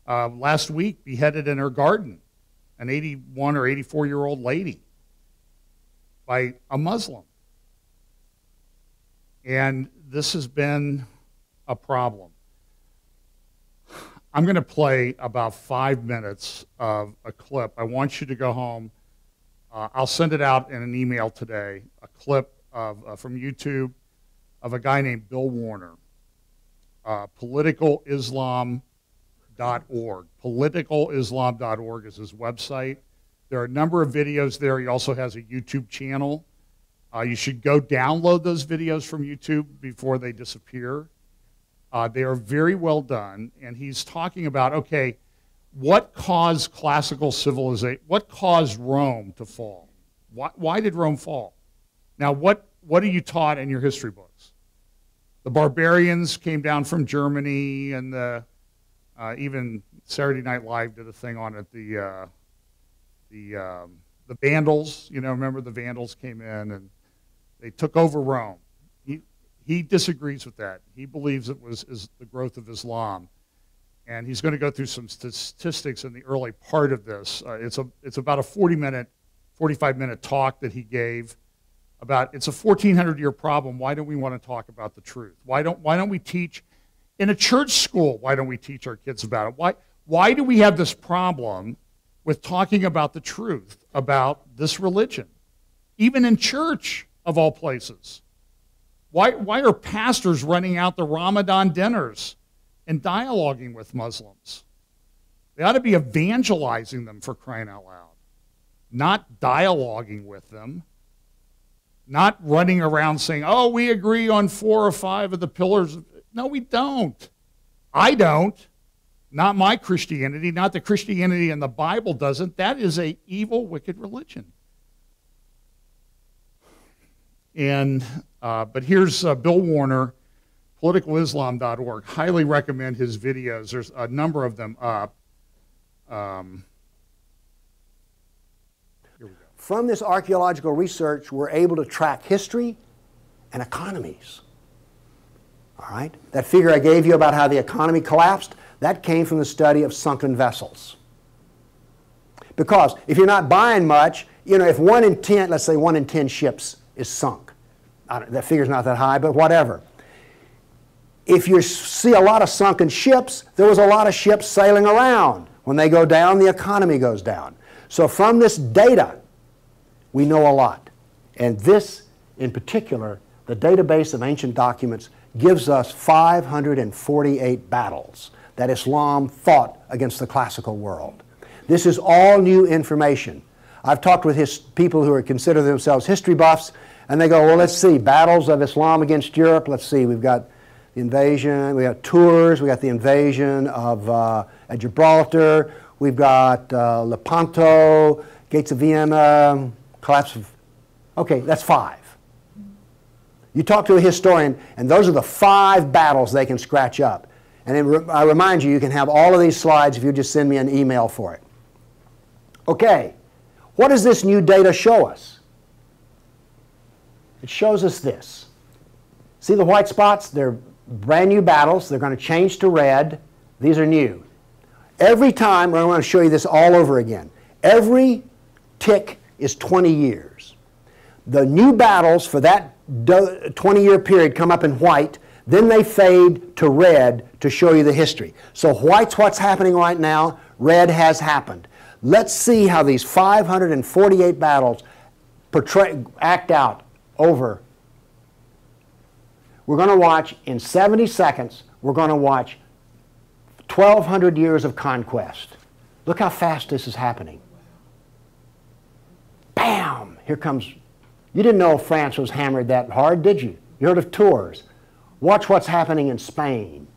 Speaker 1: last week beheaded in her garden, an 81 or 84-year-old lady by a Muslim. And this has been a problem. I'm going to play about 5 minutes of a clip. I want you to go home. I'll send it out in an email today, a clip from YouTube of a guy named Bill Warner, politicalislam.org. Politicalislam.org is his website. There are a number of videos there. He also has a YouTube channel. You should go download those videos from YouTube before they disappear. They are very well done, and he's talking about, okay, what caused classical civilization, what caused Rome to fall? Why did Rome fall? Now, what are you taught in your history books? The barbarians came down from Germany, and the Even Saturday Night Live did a thing on it. The Vandals, you know, remember the Vandals came in and they took over Rome. He disagrees with that. He believes it was the growth of Islam. And he's going to go through some statistics in the early part of this. It's about a 45-minute talk that he gave about, it's a 1,400-year problem. Why don't we want to talk about the truth? Why don't we teach, in a church school, why don't we teach our kids about it? Why do we have this problem with talking about the truth about this religion? Even in church, of all places. Why are pastors running out the Ramadan dinners and dialoguing with Muslims? They ought to be evangelizing them, for crying out loud, not dialoguing with them, not running around saying, oh, we agree on 4 or 5 of the pillars. No, we don't. I don't. Not my Christianity, not the Christianity in the Bible doesn't. That is an evil, wicked religion. And but here's Bill Warner, politicalislam.org. Highly recommend his videos. There's a number of them up. Here we go.
Speaker 10: From this archaeological research, we're able to track history and economies. All right? That figure I gave you about how the economy collapsed, that came from the study of sunken vessels. Because if you're not buying much, you know, if 1 in 10, let's say 1 in 10 ships is sunk. That figure's not that high, but whatever. If you see a lot of sunken ships, there was a lot of ships sailing around. When they go down, the economy goes down. So from this data, we know a lot. And this, in particular, the database of ancient documents, gives us 548 battles that Islam fought against the classical world. This is all new information. I've talked with people who consider themselves history buffs, and they go, well, let's see, battles of Islam against Europe. Let's see, we've got the invasion, we got Tours, we got the invasion of at Gibraltar, we've got Lepanto, Gates of Vienna, collapse of, okay, that's 5. You talk to a historian, and those are the 5 battles they can scratch up. And I remind you, you can have all of these slides if you just send me an email for it. Okay, what does this new data show us? It shows us this. See the white spots? They're brand new battles. They're going to change to red. These are new. Every time, I want to show you this all over again. Every tick is 20 years. The new battles for that 20-year period come up in white. Then they fade to red to show you the history. So white's what's happening right now. Red has happened. Let's see how these 548 battles act out over. We're going to watch, in 70 seconds, we're going to watch 1,200 years of conquest. Look how fast this is happening. Bam! Here comes, you didn't know France was hammered that hard, did you? You heard of Tours. Watch what's happening in Spain,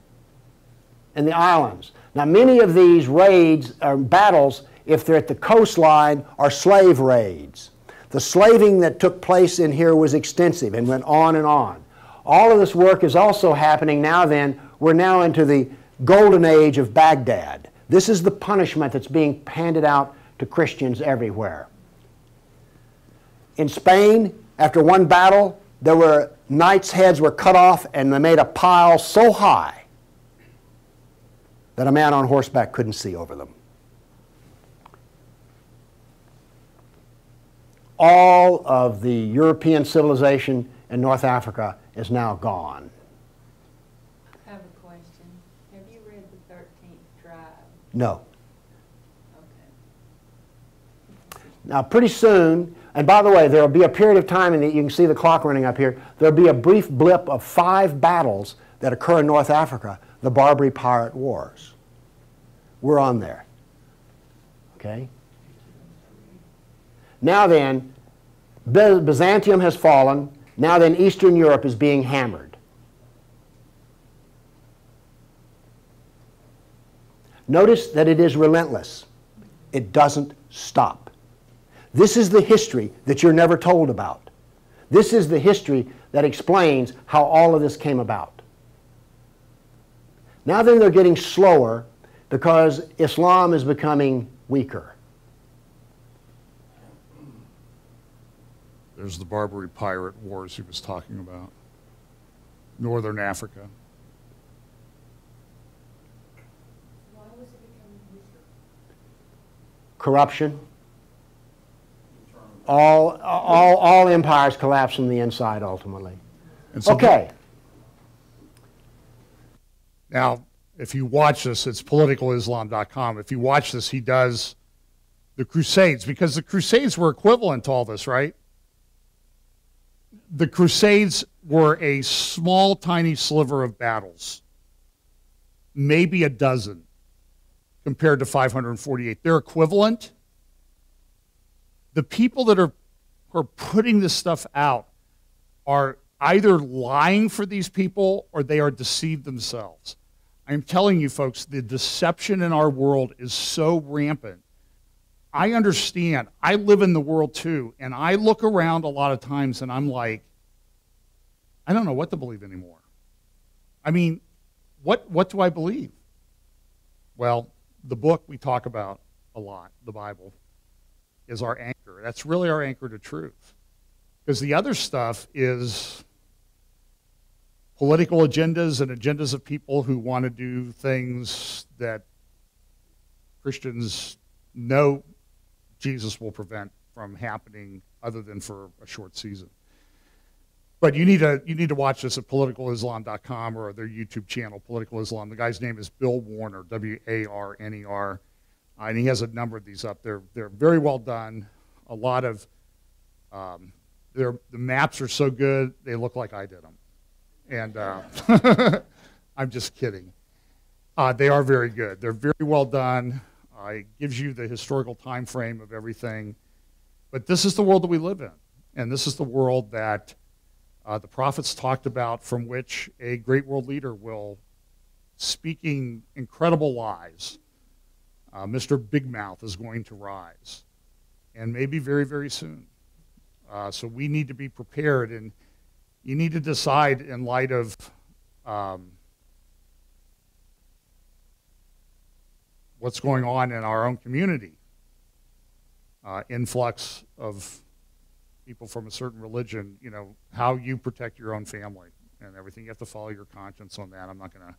Speaker 10: in the islands. Now, many of these raids or battles, if they're at the coastline, are slave raids. The slaving that took place in here was extensive and went on and on. All of this work is also happening now then. We're now into the golden age of Baghdad. This is the punishment that's being handed out to Christians everywhere. In Spain, after one battle, there were knights' heads were cut off and they made a pile so high that a man on horseback couldn't see over them. All of the European civilization in North Africa is now gone.
Speaker 11: I have a question. Have you read the 13th tribe?
Speaker 10: No.
Speaker 11: Okay.
Speaker 10: Now, pretty soon, and by the way, there will be a period of time, and you can see the clock running up here, there will be a brief blip of 5 battles that occur in North Africa, the Barbary Pirate Wars. We're on there. Okay? Now then, Byzantium has fallen. Now then, Eastern Europe is being hammered. Notice that it is relentless. It doesn't stop. This is the history that you're never told about. This is the history that explains how all of this came about. Now then, they're getting slower because Islam is becoming weaker.
Speaker 1: There's the Barbary pirate wars he was talking about. Northern Africa.
Speaker 10: Corruption. All empires collapse from the inside ultimately. Okay.
Speaker 1: Now, if you watch this, it's politicalislam.com. If you watch this, he does the Crusades, because the Crusades were equivalent to all this, right? The Crusades were a small, tiny sliver of battles, maybe a dozen compared to 548. They're equivalent. The people that are putting this stuff out are either lying for these people or they are deceived themselves. I'm telling you, folks, the deception in our world is so rampant. I understand. I live in the world too, and I look around a lot of times and I'm like, I don't know what to believe anymore. I mean, what do I believe? Well, the book we talk about a lot, the Bible, is our anchor. That's really our anchor to truth. Because the other stuff is political agendas and agendas of people who want to do things that Christians know Jesus will prevent from happening other than for a short season. But you need to watch this at politicalislam.com or their YouTube channel, Political Islam. The guy's name is Bill Warner, W-A-R-N-E-R, and he has a number of these up. They're very well done. A lot of the maps are so good they look like I did them, and I'm just kidding. They are very good. They're very well done. It gives you the historical time frame of everything. But this is the world that we live in, and this is the world that the prophets talked about, from which a great world leader will, speaking incredible lies, Mr. Big Mouth is going to rise, and maybe very, very soon. So we need to be prepared, and you need to decide in light of what's going on in our own community, influx of people from a certain religion, you know, how you protect your own family and everything. You have to follow your conscience on that. I'm not going to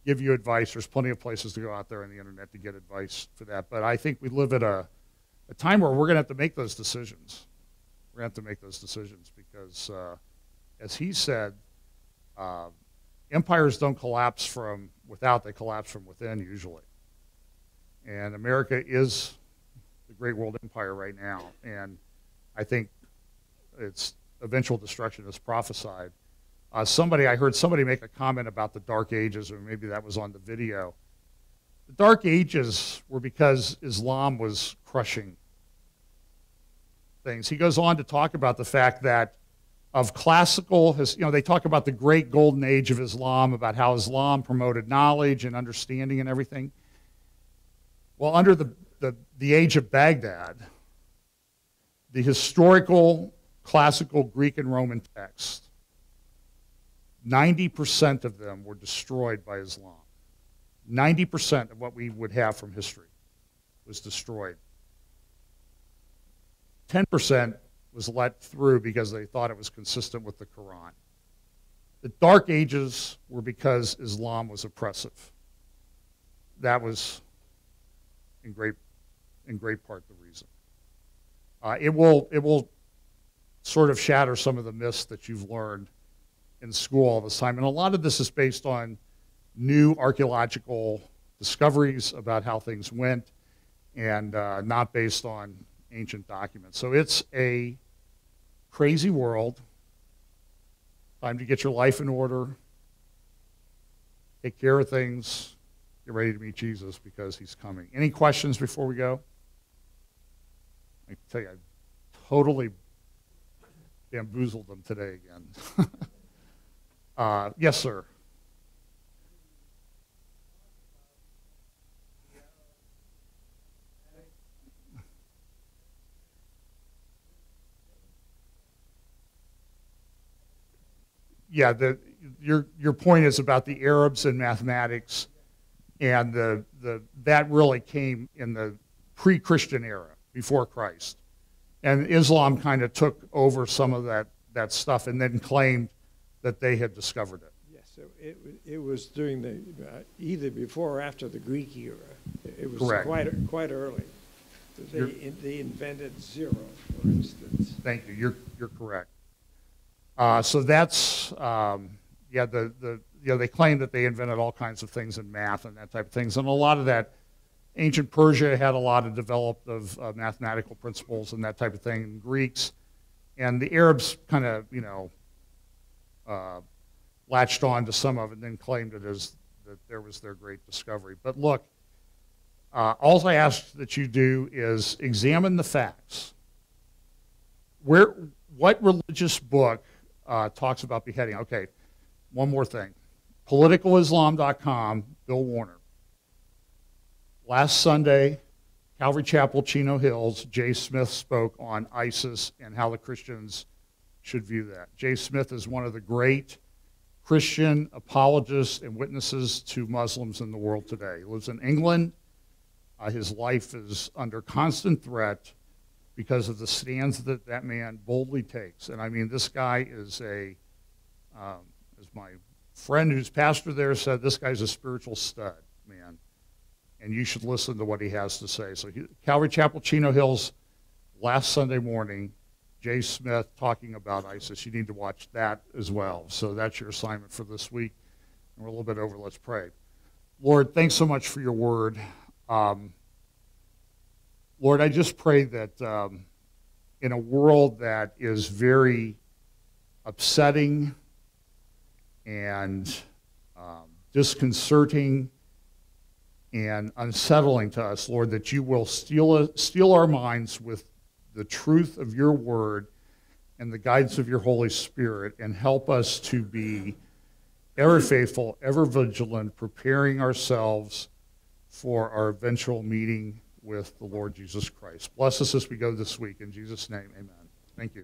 Speaker 1: give you advice. There's plenty of places to go out there on the internet to get advice for that. But I think we live at a time where we're going to have to make those decisions. We're going to have to make those decisions because, as he said, empires don't collapse from without, they collapse from within usually. And America is the great world empire right now. And I think its eventual destruction is prophesied. I heard somebody make a comment about the Dark Ages, or maybe that was on the video. The Dark Ages were because Islam was crushing things. He goes on to talk about the fact that of classical, they talk about the great golden age of Islam, about how Islam promoted knowledge and understanding and everything. Well, under the age of Baghdad, the historical, classical Greek and Roman texts, 90% of them were destroyed by Islam. 90% of what we would have from history was destroyed. 10% was let through because they thought it was consistent with the Quran. The Dark Ages were because Islam was oppressive. That was, in great part, the reason. It will sort of shatter some of the myths that you've learned in school all this time. And a lot of this is based on new archaeological discoveries about how things went and not based on ancient documents. So it's a crazy world. Time to get your life in order. Take care of things. Get ready to meet Jesus because he's coming. Any questions before we go? I tell you, I totally bamboozled them today again. Yes, sir. Yeah, your point is about the Arabs and mathematics. And that really came in the pre-Christian era, before Christ. And Islam kind of took over some of that stuff and then claimed that they had discovered it.
Speaker 12: Yes, so it was during the, either before or after the Greek era. It was
Speaker 1: Correct.
Speaker 12: quite early. They invented zero, for instance.
Speaker 1: Thank you. You're correct. So that's they claim that they invented all kinds of things in math and that type of things, and a lot of that. Ancient Persia had a lot of developed of mathematical principles and that type of thing. And Greeks and the Arabs kind of latched on to some of it and then claimed it as that there was their great discovery. But look. All I ask that you do is examine the facts. What religious book talks about beheading? Okay, one more thing. PoliticalIslam.com, Bill Warner. Last Sunday, Calvary Chapel, Chino Hills, Jay Smith spoke on ISIS and how the Christians should view that. Jay Smith is one of the great Christian apologists and witnesses to Muslims in the world today. He lives in England. His life is under constant threat because of the stands that that man boldly takes. And I mean, this guy is as my friend who's pastor there said, this guy's a spiritual stud, man. And you should listen to what he has to say. So Calvary Chapel, Chino Hills, last Sunday morning, Jay Smith talking about ISIS. You need to watch that as well. So that's your assignment for this week. And we're a little bit over. Let's pray. Lord, thanks so much for your word. Lord, I just pray that in a world that is very upsetting and disconcerting and unsettling to us, Lord, that you will steal our minds with the truth of your word and the guidance of your Holy Spirit, and help us to be ever faithful, ever vigilant, preparing ourselves for our eventual meeting with the Lord Jesus Christ. Bless us as we go this week. In Jesus' name, amen. Thank you.